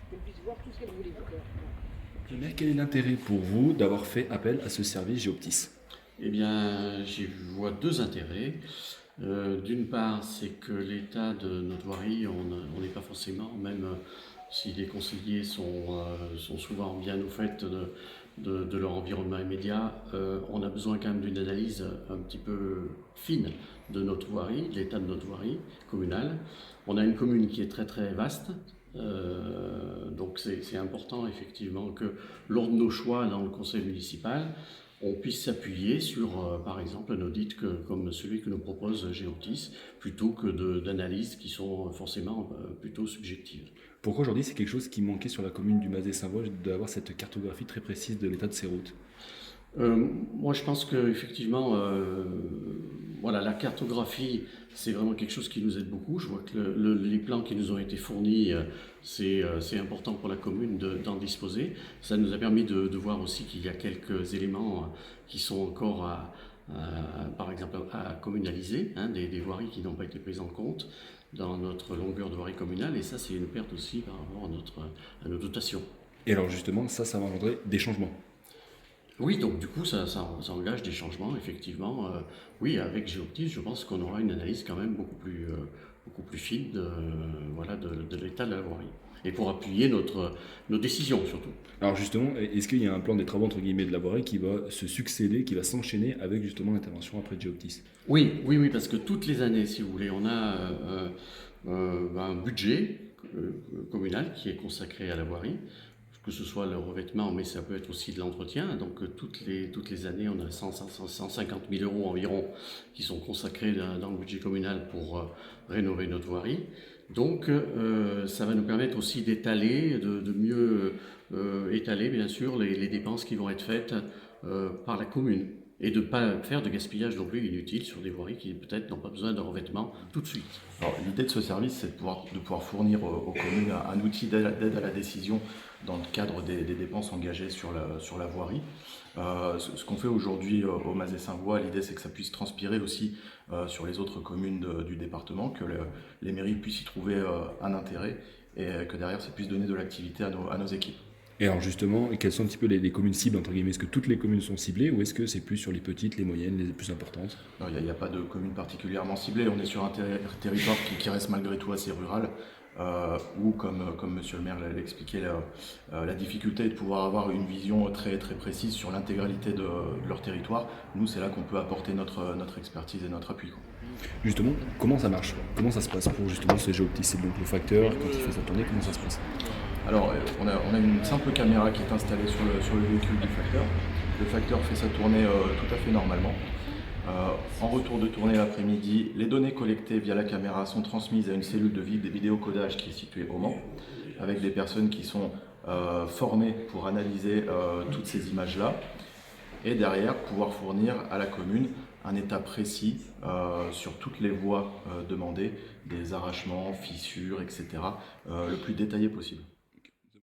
qu'on puisse voir tout ce qu'elle voulait faire. Mais quel est l'intérêt pour vous d'avoir fait appel à ce service Géoptis? Eh bien, j'y vois deux intérêts. D'une part, c'est que l'état de notre voirie, on n'est pas forcément, même si les conseillers sont souvent bien au fait de leur environnement immédiat, on a besoin quand même d'une analyse un petit peu fine de notre voirie, de l'état de notre voirie communale. On a une commune qui est très très vaste, donc c'est important effectivement que lors de nos choix dans le conseil municipal, on puisse s'appuyer sur, par exemple, un audit comme celui que nous propose Géoptis, plutôt que d'analyses qui sont forcément plutôt subjectives. Pourquoi aujourd'hui c'est quelque chose qui manquait sur la commune du Mazet-Saint-Voix d'avoir cette cartographie très précise de l'état de ses routes? Moi, je pense qu'effectivement, voilà, la cartographie, c'est vraiment quelque chose qui nous aide beaucoup. Je vois que les plans qui nous ont été fournis, c'est important pour la commune d'en disposer. Ça nous a permis de voir aussi qu'il y a quelques éléments qui sont encore par exemple, à communaliser, hein, des voiries qui n'ont pas été prises en compte dans notre longueur de voirie communale. Et ça, c'est une perte aussi par rapport à nos dotations. Et alors justement, ça va engendrer des changements. Oui, donc du coup, ça engage des changements, effectivement. Oui, avec Géoptis, je pense qu'on aura une analyse quand même beaucoup plus fine voilà, de l'état de la voirie. Et pour appuyer nos décisions, surtout. Alors justement, est-ce qu'il y a un plan des travaux entre guillemets de la voirie qui va se succéder, qui va s'enchaîner avec justement l'intervention après de Géoptis? Oui, parce que toutes les années, si vous voulez, on a un budget communal qui est consacré à la voirie, que ce soit le revêtement, mais ça peut être aussi de l'entretien. Donc toutes les années, on a 150 000 euros environ qui sont consacrés dans le budget communal pour rénover notre voirie. Donc ça va nous permettre aussi d'étaler, de mieux étaler bien sûr les dépenses qui vont être faites par la commune. Et de ne pas faire de gaspillage non plus inutile sur des voiries qui peut-être n'ont pas besoin de revêtement tout de suite. Alors, l'idée de ce service, c'est de pouvoir fournir aux communes un outil d'aide à la décision dans le cadre des dépenses engagées sur la voirie. Ce qu'on fait aujourd'hui au Mazet-Saint-Voix, l'idée c'est que ça puisse transpirer aussi sur les autres communes du département, que les mairies puissent y trouver un intérêt et que derrière ça puisse donner de l'activité à nos équipes. Et alors justement, quelles sont un petit peu les communes cibles entre guillemets? Est-ce que toutes les communes sont ciblées ou est-ce que c'est plus sur les petites, les moyennes, les plus importantes? Non, il n'y a pas de commune particulièrement ciblée. On est sur un territoire qui reste malgré tout assez rural, où, comme Monsieur le maire l'expliquait, la difficulté est de pouvoir avoir une vision très, très précise sur l'intégralité de leur territoire. Nous, c'est là qu'on peut apporter notre expertise et notre appui, quoi. Justement, comment ça marche? Comment ça se passe pour justement ce Géoptis? C'est donc le facteur, quand il fait sa tournée, comment ça se passe? Alors, on a une simple caméra qui est installée sur le véhicule du facteur. Le facteur fait sa tournée tout à fait normalement. En retour de tournée l'après-midi, les données collectées via la caméra sont transmises à une cellule de vidéocodage qui est située au Mans, avec des personnes qui sont formées pour analyser toutes ces images-là, et derrière pouvoir fournir à la commune un état précis sur toutes les voies demandées, des arrachements, fissures, etc., le plus détaillé possible.